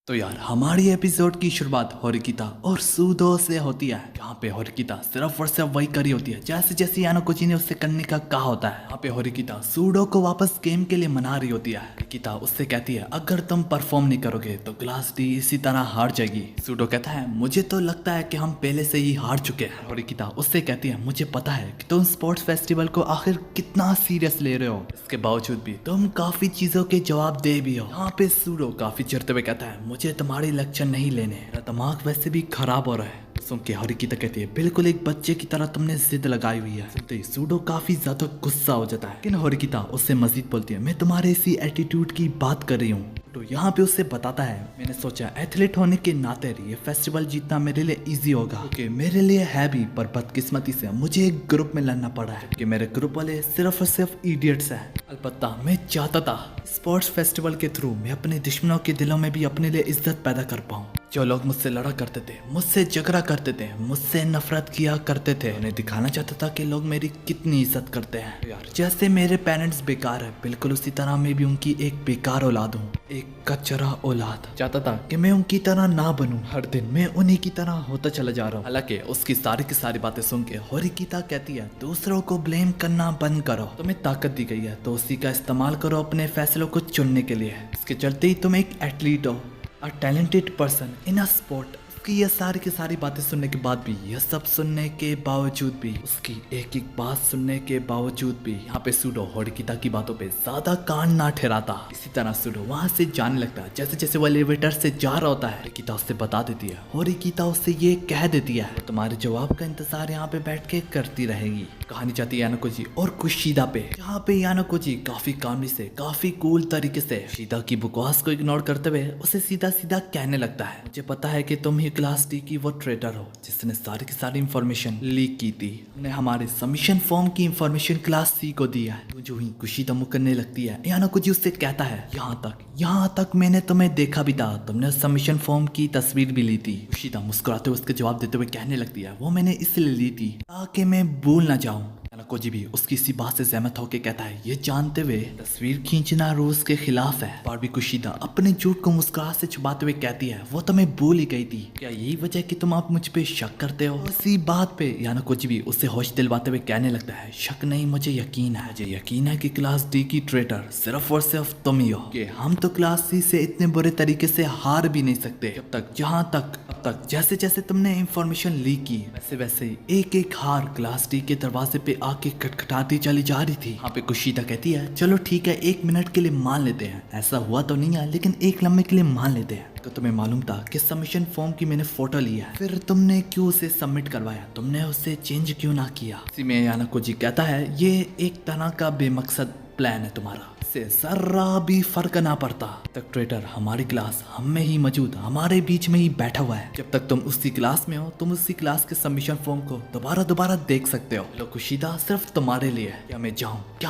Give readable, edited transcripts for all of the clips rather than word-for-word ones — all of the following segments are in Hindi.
तो यार हमारी एपिसोड की शुरुआत होरिकिता और सूदो से होती है, जहाँ पे होरिकिता सिर्फ और सिर्फ वही करी होती है जैसे जैसे यानोकोची ने उससे करने का कहा होता है। यहाँ पे होरिकिता सूडो को वापस गेम के लिए मना रही होती है। होरिकिता उससे कहती है अगर तुम परफॉर्म नहीं करोगे तो क्लास डी इसी तरह हार जाएगी। सूडो कहता है मुझे तो लगता है कि हम पहले से ही हार चुके हैं। होरिकिता उससे कहती है मुझे पता है कि तुम स्पोर्ट्स फेस्टिवल को आखिर कितना सीरियस ले रहे हो, इसके बावजूद भी तुम काफी चीजों के जवाब दे भी हो। यहाँ पे सूडो काफी चिढ़ते हुए कहता है मुझे तुम्हारे लेक्चर नहीं लेने, मेरा दिमाग वैसे भी खराब हो रहा है। सुन के होरिकिता कहती है बिल्कुल एक बच्चे की तरह तुमने जिद लगाई हुई है। सुनते ही सूडो काफी ज्यादा गुस्सा हो जाता है, लेकिन होरिकिता उससे मजीद बोलती है मैं तुम्हारे इसी एटीट्यूड की बात कर रही हूँ। तो यहाँ पे उससे बताता है मैंने सोचा एथलीट होने के नाते ये फेस्टिवल जीतना मेरे लिए इजी होगा, क्योंकि मेरे लिए है भी, पर बदकिस्मती से मुझे एक ग्रुप में लड़ना पड़ा है कि मेरे ग्रुप वाले सिर्फ और सिर्फ इडियट्स हैं। अलबत्ता मैं चाहता था स्पोर्ट्स फेस्टिवल के थ्रू मैं अपने दुश्मनों के दिलों में भी अपने लिए इज्जत पैदा कर पाऊँ। जो लोग मुझसे लड़ा करते थे, मुझसे झगड़ा करते थे, मुझसे नफरत किया करते थे, उन्हें दिखाना चाहता था कि लोग मेरी कितनी इज्जत करते हैं। यार जैसे मेरे पेरेंट्स बेकार है, बिल्कुल उसी तरह मैं भी उनकी एक बेकार औलाद हूँ, एक कचरा औलाद। चाहता था कि मैं उनकी तरह ना बनूं, हर दिन मैं उन्हीं की तरह होता चला जा रहा हूँ। हालांकि उसकी सारी की सारी बातें सुन के होरिकिता कहती है दूसरों को ब्लेम करना बंद करो, तुम्हें ताकत दी गई है तो उसी का इस्तेमाल करो अपने फैसलों को चुनने के लिए। इसके चलते ही तुम एक एथलीट हो, a talented person in a sport. उसकी ये सारी की सारी बातें सुनने के बाद भी, यह सब सुनने के बावजूद भी, उसकी एक एक बात सुनने के बावजूद भी यहाँ पे सूडो होरिकिता की बातों पे ज्यादा कान ना ठहराता। इसी तरह सूडो वहां से जाने लगता है। जैसे जैसे वो एलिवेटर से जा रहा होता है, होरिकिता उससे बता देती है, होरिकिता उससे ये कह देती है तो तुम्हारे जवाब का इंतजार यहाँ पे बैठ के करती रहेगी। कहानी चाहती है यानोकोची और कुशिदा पे, यहाँ पे यानोकोची काफी कामली से, काफी कूल तरीके से शिदा की बकवास को इग्नोर करते हुए उसे सीधा सीधा कहने लगता है मुझे पता है कि तुम ही क्लास डी की वो ट्रेडर हो जिसने सारी की सारी इंफॉर्मेशन लीक की थी। तुमने हमारे सबमिशन फॉर्म की इंफॉर्मेशन क्लास सी को दिया है। जो ही कुशिदा मुंह करने लगती है, यानोकोची उससे कहता है यहाँ तक मैंने तुम्हें देखा भी था, तुमने सबमिशन फॉर्म की तस्वीर भी ली थी। कुशिदा मुस्कुराते हुए उसके जवाब देते हुए कहने लगती है वो मैंने इसलिए ली थी ताकि मैं भूल ना जाऊं। यानोकोची भी उसकी इसी बात से सहमत होकर कहता है ये जानते हुए तस्वीर खींचना रूल्स के खिलाफ है। पर भी कुशिदा अपने झूठ को मुस्कुराहट से छुपाते हुए कहती है वो तो मैं भूल ही गई थी, क्या यही वजह कि तुम आप मुझ पे शक करते हो? इसी बात पे यानोकोची भी उससे होश दिलवाते हुए कहने लगता है शक नहीं, मुझे यकीन है, मुझे यकीन है कि क्लास डी की ट्रेटर सिर्फ और सिर्फ तुम ही हो, कि हम तो क्लास सी से इतने बुरे तरीके से हार भी नहीं सकते जब तक जहाँ तक अब तक जैसे जैसे तुमने इंफॉर्मेशन लीक की वैसे वैसे एक एक हार क्लास डी के दरवाजे पे आके खटखटाती चली जा रही थी। यहाँ पे कुशिदा कहती है चलो ठीक है, एक मिनट के लिए मान लेते हैं, ऐसा हुआ तो नहीं है लेकिन एक लम्हे के लिए मान लेते हैं। तो तुम्हें मालूम था कि सबमिशन फॉर्म की मैंने फोटो लिया है, फिर तुमने क्यों उसे सबमिट करवाया, तुमने उसे चेंज क्यों ना किया? इसी में यानोकोची कहता है ये एक तरह का बेमकसद प्लान है तुम्हारा, से जरा भी फर्क ना पड़ता। तक ट्रेटर हमारी क्लास हम में ही मौजूद, हमारे बीच में ही बैठा हुआ है, जब तक तुम उसी क्लास में हो तुम उसी क्लास के सबमिशन फॉर्म को दोबारा देख सकते हो। लो कुशिदा सिर्फ तुम्हारे लिए, क्या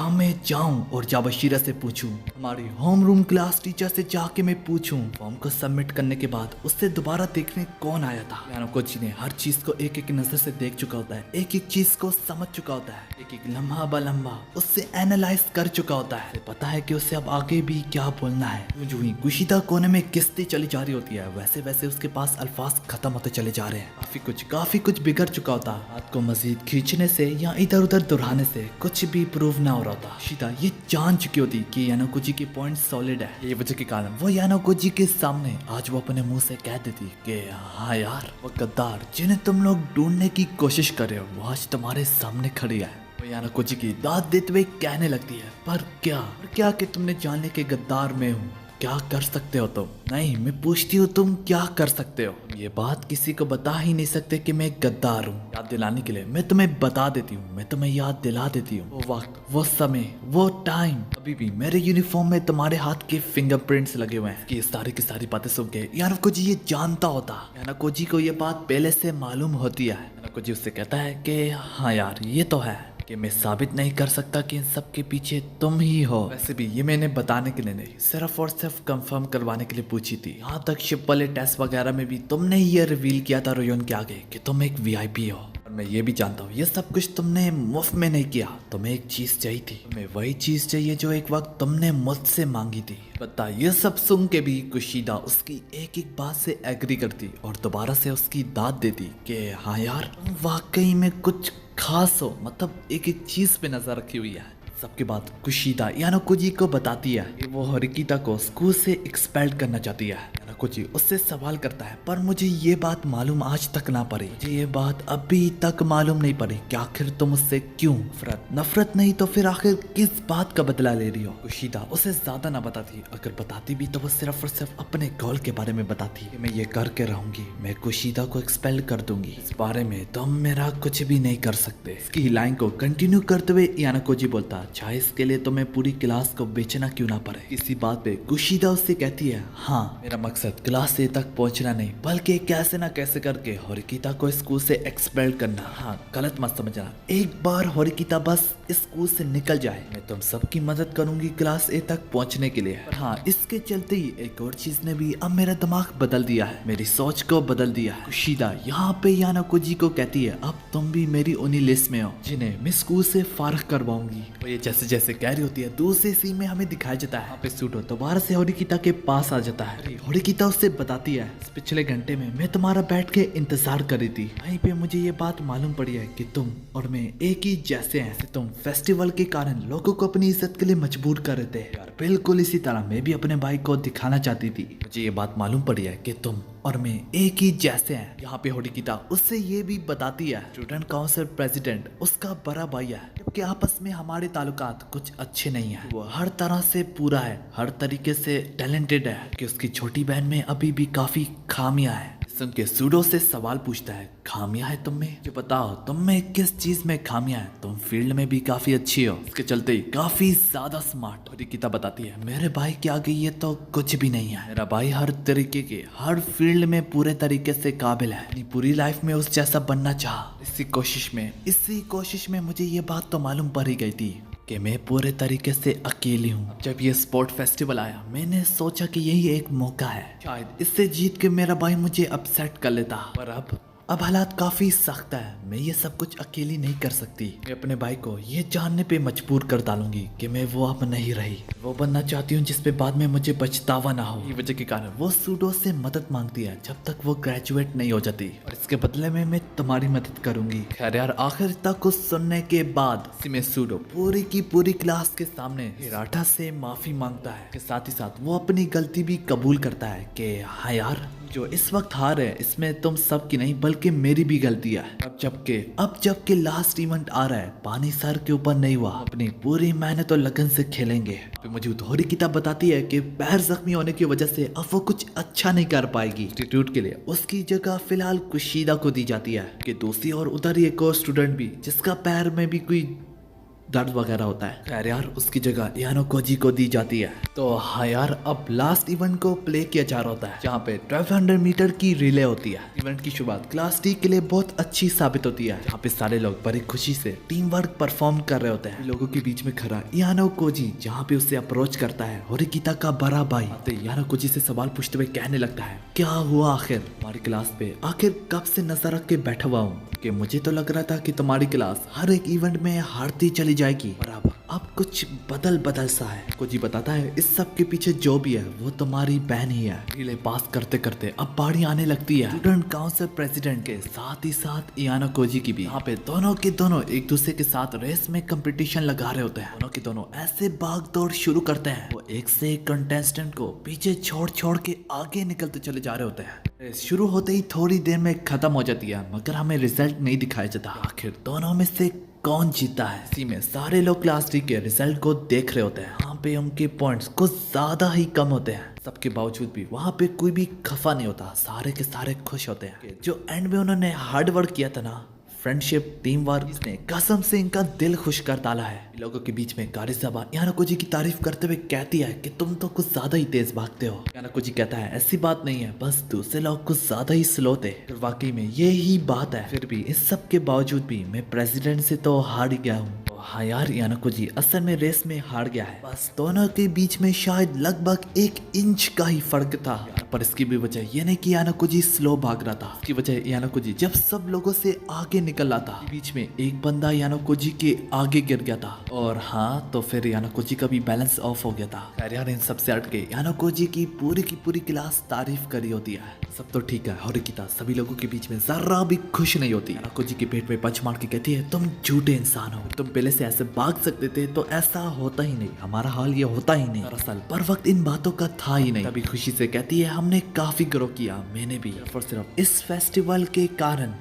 मैं जाऊं और जाबशीरा से पूछूं, हमारी होम रूम क्लास टीचर से जाके मैं पूछूं फॉर्म को सबमिट करने के बाद उससे दोबारा देखने कौन आया था? यानोकोची ने हर चीज को एक एक नजर से देख चुका होता है, एक एक चीज को समझ चुका होता है, एक एक लम्हा ब लम्हा उससे एनालाइज कर चुका होता है, पता है कि उसे अब आगे भी क्या बोलना है। जो ही कुशिदा कोने में किस्ती चली जा रही होती है वैसे वैसे उसके पास अल्फाज खत्म होते चले जा रहे हैं। काफी कुछ बिगड़ चुका होता, हाथ को मजीद खींचने से या इधर उधर दोहराने से कुछ भी प्रूव ना हो रहा था। कुशिदा ये जान चुकी होती कि यानोकोची के पॉइंट सॉलिड है, ये वजह के कारण वो यानोकोची के सामने आज वो अपने मुंह से कह देती कि हाँ यार वो गद्दार जिन्हें तुम लोग ढूंढने की कोशिश कर रहे हो वो आज तुम्हारे सामने खड़ी है। यानोकोची की दाद देते हुए कहने लगती है पर क्या कि तुमने जाने के गद्दार में हूँ, क्या कर सकते हो तुम? नहीं, मैं पूछती हूँ तुम क्या कर सकते हो? ये बात किसी को बता ही नहीं सकते कि मैं गद्दार हूँ। याद दिलाने के लिए मैं तुम्हें बता देती हूँ, मैं तुम्हें याद दिला देती हूँ वो वक्त, वो समय, वो टाइम। अभी भी मेरे यूनिफॉर्म में तुम्हारे हाथ के फिंगरप्रिंट्स लगे हुए हैं। कि सारी की सारी बातें सुन के यानोकोची ये जानता होता, यानोकोची को ये बात पहले से मालूम होती है। यानोकोची उससे कहता है कि हाँ यार ये तो है कि मैं साबित नहीं कर सकता कि इन सब के पीछे तुम ही हो। वैसे भी ये मैंने बताने के लिए नहीं, सिर्फ और सिर्फ कंफर्म करवाने के लिए पूछी थी। यहाँ तक शिप वाले टेस्ट वगैरह में भी तुमने ही ये रिवील किया था रोयोन के आगे कि तुम एक वीआईपी हो। और मैं ये भी जानता हूँ ये सब कुछ तुमने मुफ्त में नहीं किया, तुम्हें एक चीज चाहिए थी, तुम्हें वही चीज चाहिए जो एक वक्त तुमने मुझसे मांगी थी। बता ये सब सुन के भी कुशीदा उसकी एक एक बात से एग्री करती और दोबारा से उसकी दाद देती कि हाँ यार तुम वाकई में कुछ खास हो, मतलब एक एक चीज पे नजर रखी हुई है। सबके बाद कुशीदा यानोकोजी को बताती है कि वो होरिकिता को स्कूल से एक्सपेल करना चाहती है। यानोकोजी उससे सवाल करता है पर मुझे ये बात मालूम आज तक ना पड़ी, मुझे ये बात अभी तक मालूम नहीं पड़ी कि आखिर तुम उससे क्यों नफरत नहीं तो फिर आखिर किस बात का बदला ले रही हो। कुशीदा उसे ज्यादा ना बताती, अगर बताती भी तो वो सिर्फ और सिर्फ अपने गोल के बारे में बताती कि मैं ये करके रहूंगी, मैं कुशीदा को एक्सपेल कर दूंगी, इस बारे में तुम मेरा कुछ भी नहीं कर सकते। इसकी लाइन को कंटिन्यू करते हुए यानोकोजी बोलता चाहे इसके लिए तुम्हें पूरी क्लास को बेचना क्यों ना पड़े। इसी बात पे कुशीदा उससे कहती है हाँ मेरा मकसद क्लास ए तक पहुंचना नहीं बल्कि कैसे ना कैसे करके होरिकिता को स्कूल से एक्सपेल करना। हाँ गलत मत समझना, एक बार होरिकिता बस स्कूल से निकल जाए मैं तुम सबकी मदद करूंगी क्लास ए तक पहुंचने के लिए। पर हाँ इसके चलते ही एक और चीज ने भी अब मेरा दिमाग बदल दिया है, मेरी सोच को बदल दिया है। कुशीदा यहाँ पे यानोकोजी को कहती है अब तुम भी मेरी उन्हीं लिस्ट में हो जिन्हें मैं स्कूल से फारिग करवाऊंगी। वो ये जैसे जैसे कह रही होती है दूसरे सीन में हमें दिखाया जाता है यहाँ पे सूटो दोबारा से होरिकिता के पास आ जाता है। होरिकिता उससे बताती है इस पिछले घंटे में मैं तुम्हारा बैठ के इंतजार कर रही थी, वहीं पे मुझे ये बात मालूम पड़ी है कि तुम और मैं एक ही जैसे हैं। तुम फेस्टिवल के कारण लोगों को अपनी इज्जत के लिए मजबूर कर रहे थे यार, बिल्कुल इसी तरह मैं भी अपने भाई को दिखाना चाहती थी। मुझे ये बात मालूम पड़ी है कि तुम और मैं एक ही जैसे हैं। यहाँ पे होरिकिता उससे ये भी बताती है स्टूडेंट काउंसिल प्रेसिडेंट उसका बड़ा भाई है, क्योंकि आपस में हमारे ताल्लुकात कुछ अच्छे नहीं है। वो हर तरह से पूरा है, हर तरीके से टैलेंटेड है कि उसकी छोटी बहन में अभी भी काफी खामियां है। सुन के सूडो से सवाल पूछता है खामियां है तुम में, जो बताओ तुम में किस चीज में खामियां है, तुम फील्ड में भी काफी अच्छी हो। इसके चलते ही काफी ज्यादा स्मार्ट। होरिकिता बताती है मेरे भाई के आगे ये तो कुछ भी नहीं है, मेरा भाई हर तरीके के हर फील्ड में पूरे तरीके से काबिल है, अपनी पूरी लाइफ में उस जैसा बनना चाह। इसी कोशिश में मुझे ये बात तो मालूम पड़ ही गई थी कि मैं पूरे तरीके से अकेली हूँ। जब ये स्पोर्ट फेस्टिवल आया मैंने सोचा कि यही एक मौका है, शायद इससे जीत के मेरा भाई मुझे अपसेट कर लेता, पर अब हालात काफी सख्त है, मैं ये सब कुछ अकेली नहीं कर सकती। मैं अपने भाई को ये जानने पे मजबूर कर डालूंगी कि मैं वो अब नहीं रही, वो बनना चाहती हूँ जिसपे बाद में मुझे पछतावा ना हो। ये वजह के कारण वो सूडो से मदद मांगती है जब तक वो ग्रेजुएट नहीं हो जाती, और इसके बदले में मैं तुम्हारी मदद करूंगी। खैर यार आखिर तक कुछ सुनने के बाद सिमे सूडो पूरी की पूरी क्लास के सामने हिराटा से माफी मांगता है, के साथ ही साथ वो अपनी गलती भी कबूल करता है कि हाँ यार जो इस वक्त हार है इसमें तुम सब की नहीं बल्कि मेरी भी गलती है। अब जबकि लास्ट इवेंट आ रहा है, पानी सर के ऊपर नहीं हुआ, अपनी पूरी मेहनत और लगन से खेलेंगे। फिर मुझे होरिकिता बताती है कि पैर जख्मी होने की वजह से अब वो कुछ अच्छा नहीं कर पाएगी। इंस्टीट्यूट के लिए उसकी जगह फिलहाल कुशीदा को दी जाती है कि दूसरी और उधर ही एक और स्टूडेंट भी जिसका पैर में भी कोई दर्द वगैरह होता है, खैर यार उसकी जगह यानोकोजी को दी जाती है। तो हाँ यार अब लास्ट इवेंट को प्ले किया जा रहा होता है जहाँ पे 1200 मीटर की रिले होती है। इवेंट की शुरुआत क्लास डी के लिए बहुत अच्छी साबित होती है, जहाँ पे सारे लोग बड़ी खुशी से टीम वर्क परफॉर्म कर रहे होते हैं। लोगों के बीच में खड़ा यानोकोजी जहाँ पे उसे अप्रोच करता है होरिकिता का बड़ा भाई, यानोकोजी से सवाल पूछते हुए कहने लगता है क्या हुआ आखिर हमारी क्लास पे आखिर कब से नजर रख के बैठा हुआ हूँ, कि मुझे तो लग रहा था कि तुम्हारी क्लास हर एक इवेंट में हारती चली जाएगी, बराबर अब कुछ बदल सा है। कोजी बताता है इस सब के पीछे जो भी है वो तुम्हारी बहन ही है। रिले पास करते करते अब बारी आने लगती है स्टूडेंट काउंसिल प्रेसिडेंट के, साथ ही साथ यानोकोजी की भी। यहाँ पे दोनों के दोनों एक दूसरे के साथ रेस में कंपटीशन लगा रहे होते हैं। दोनों के दोनों ऐसे भाग दौड़ शुरू करते हैं, वो एक से एक कंटेस्टेंट को पीछे छोड़ के आगे निकलते चले जा रहे होते हैं। रेस शुरू होते ही थोड़ी देर में खत्म हो जाती है, मगर हमें रिजल्ट नहीं दिखाया जाता आखिर दोनों में से कौन जीता है। इसी में सारे लोग क्लास डी के रिजल्ट को देख रहे होते हैं। यहाँ पे उनके पॉइंट्स कुछ ज्यादा ही कम होते हैं, सबके बावजूद भी वहाँ पे कोई भी खफा नहीं होता, सारे के सारे खुश होते हैं। जो एंड में उन्होंने हार्ड वर्क किया था ना, फ्रेंडशिप टीम वर्क, इसने कसम से इनका दिल खुश कर डाला है। लोगों के बीच में कारिसाबा यानोकोजी की तारीफ करते हुए कहती है कि तुम तो कुछ ज्यादा ही तेज भागते हो। यानोकोजी कहता है ऐसी बात नहीं है, बस दूसरे लोग कुछ ज्यादा ही स्लो थे। और वाकई में ये ही बात है। फिर भी इस सब के बावजूद भी मैं प्रेसिडेंट से तो हार गया हूँ। हाँ यार यानोकोजी असल में रेस में हार गया है, बस दोनों के बीच में शायद लगभग 1 इंच का ही फर्क था। पर इसकी भी वजह ये नहीं कि यानाकोजी स्लो भाग रहा था, इसकी वजह यानाकोजी जब सब लोगों से आगे निकल रहा था, बीच में एक बंदा यानाकोजी के आगे गिर गया था और हाँ तो फिर यानाकोजी का भी बैलेंस ऑफ हो गया था। खैर यार इन सबसे हट के यानाकोजी की पूरी क्लास तारीफ करी होती है। सब तो ठीक है, होरिकिता सभी लोगों के बीच में जरा भी खुश नहीं होती। यानाकोजी के पेट में पंच मार के कहती है तुम झूठे इंसान हो, तुम पहले से ऐसे भाग सकते थे तो ऐसा होता ही नहीं, हमारा हाल ये होता ही नहीं। दरअसल पर वक्त इन बातों का था ही नहीं। तभी खुशी से कहती है हमने काफी ग्रो किया, मैंने भी, और सिर्फ इस फेस्टिवल के कारण,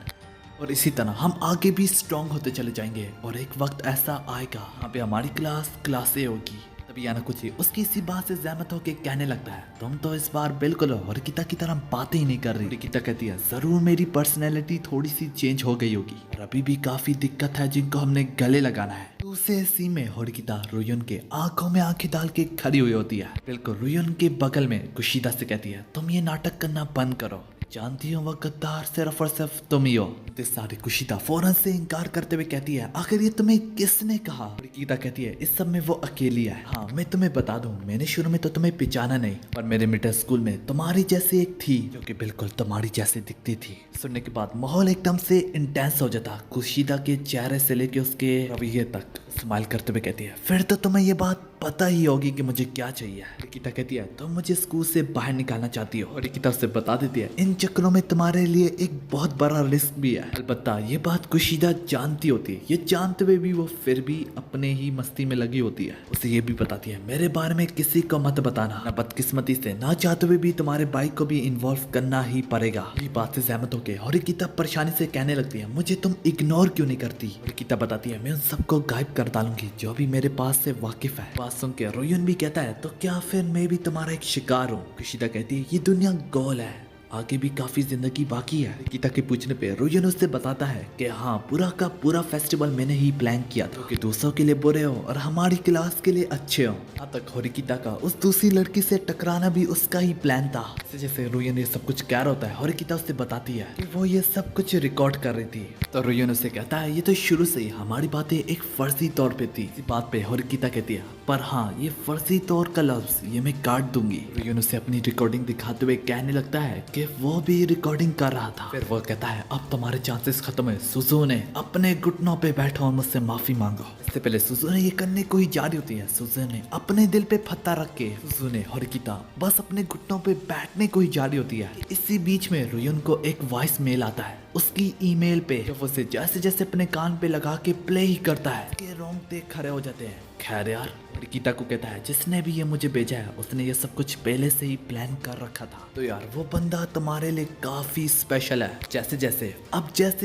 और इसी तरह हम आगे भी स्ट्रांग होते चले जाएंगे और एक वक्त ऐसा आएगा यहाँ पे हमारी क्लास ए होगी। तभी यानाकोजी उसकी इसी बात से सहमत होकर कहने लगता है तुम तो इस बार बिल्कुल होरिकिता की तरह बातें ही नहीं कर रही। होरिकिता कहती है जरूर मेरी पर्सनैलिटी थोड़ी सी चेंज हो गई होगी और अभी भी काफी दिक्कत है जिनको हमने गले लगाना है। दूसरे सीन में होरिकिता रुयुन के आंखों में आंखें डाल के खड़ी हुई होती है, बिल्कुल रुयुन के बगल में कुशिदा से कहती है तुम ये नाटक करना बंद करो, जानती हो वो गद्दार सिर्फ और सिर्फ तुम ही हो। सारी कुशिदा फौरन से इनकार करते हुए कहती है आखिर ये तुम्हें किसने कहा। होरिकिता कहती है इस सब में वो अकेली है। हाँ मैं तुम्हें बता दूं मैंने शुरू में तो तुम्हें पहचाना नहीं, पर मेरे मिडिल स्कूल में तुम्हारी जैसी एक थी जो कि बिल्कुल तुम्हारी जैसी दिखती थी। सुनने के बाद माहौल एकदम से इंटेंस हो जाता। कुशिदा के चेहरे से लेके उसके रवैये तक स्माइल करते हुए कहती है फिर तो तुम्हें ये बात पता ही होगी कि मुझे क्या चाहिए। होरिकिता कहती है तुम मुझे स्कूल से बाहर निकालना चाहती हो। होरिकिता उससे बता देती है इन चक्करों में तुम्हारे लिए एक बहुत बड़ा रिस्क भी है। अलबत्ता ये बात कुशिदा जानती होती है, ये जानते हुए भी वो फिर भी अपने ही मस्ती में लगी होती है। उसे ये भी बताती है मेरे बारे में किसी को मत बताना, ना बदकिस्मती से ना चाहते हुए भी तुम्हारे भाई को भी इन्वॉल्व करना ही पड़ेगा। ये बात से सहमत होकर होरिकिता परेशानी से कहने लगती है मुझे तुम इग्नोर क्यों नहीं करती। होरिकिता बताती है मैं उन सबको गायब कर डालूंगी जो भी मेरे पास से वाकिफ है। बात सुन के रुयुन भी कहता है तो क्या फिर मैं भी तुम्हारा एक शिकार हूँ। कुशिदा कहती है ये दुनिया गोल है, आगे भी काफी जिंदगी बाकी है। होरिकिता के पूछने पे रुयुन उससे बताता है कि हाँ पूरा का पूरा फेस्टिवल मैंने ही प्लान किया था कि दूसरों के लिए बुरे हो और हमारी क्लास के लिए अच्छे हो। यहाँ तक होरिकिता का उस दूसरी लड़की से टकराना भी उसका ही प्लान था। जैसे रुयुन ये सब कुछ कह रहा होता है होरिकिता उससे बताती है कि वो ये सब कुछ रिकॉर्ड कर रही थी। तो रुयुन उससे कहता है ये तो शुरू से ही हमारी बातें एक फर्जी तौर पे थी। इसी बात पे होरिकिता कहती है पर हाँ ये फर्जी तौर का लफ्ज ये मैं काट दूंगी। रुयुन उसे अपनी रिकॉर्डिंग दिखाते हुए कहने लगता है कि वो भी रिकॉर्डिंग कर रहा था। फिर वो कहता है अब तुम्हारे चांसेस खत्म है सुजुने, अपने घुटनों पे बैठो और मुझसे माफी मांगो। इससे पहले सुजुने ये करने को ही जा रही होती है, सुजुने अपने दिल पे पत्ता रख के सुजुने होरिकिता बस अपने घुटनों पे बैठने को ही जा रही होती है। इसी बीच में रुयुन को एक वॉइस मेल आता है उसकी ईमेल पे, जब उसे जैसे जैसे अपने कान पे लगा के प्ले ही करता है के रोंगटे खड़े हो जाते हैं। खैर यार होरिकिता को कहता है जिसने भी ये मुझे भेजा है उसने ये सब कुछ पहले से ही प्लान कर रखा था, तो यार वो बंदा तुम्हारे लिए काफी स्पेशल है। जैसे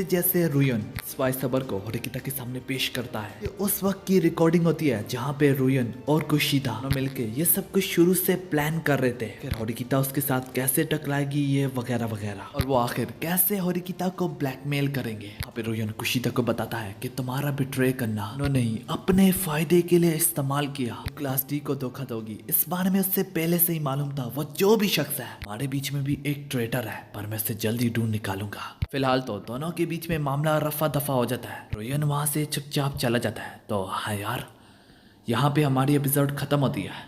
जैसे रुयुन स्पाई सबर को होरिकिता के सामने पेश करता है, ये उस वक्त की रिकॉर्डिंग होती है जहाँ पे रुयुन और कुशिदा मिलके ये सब कुछ शुरू से प्लान कर रहे थे। फिर होरिकिता उसके साथ कैसे टकराएगी ये वगैरह वगैरह, और वो आखिर कैसे होरिकिता को ब्लैकमेल करेंगे। यहाँ पे रुयुन कुशिदा को बताता है कि तुम्हारा बिट्रे करना उन्होंने ही अपने फायदे के लिए इस्तेमाल किया, क्लास डी को धोखा दोगी। इस बारे में उससे पहले से ही मालूम था वो जो भी शख्स है हमारे बीच में भी एक ट्रेटर है, पर मैं उसे जल्दी ढूंढ निकालूंगा। फिलहाल तो दोनों के बीच में मामला रफा दफा हो जाता है, रुयुन वहां से चुपचाप चला जाता है। तो हाँ यार यहाँ पे हमारी एपिसोड खत्म होती है।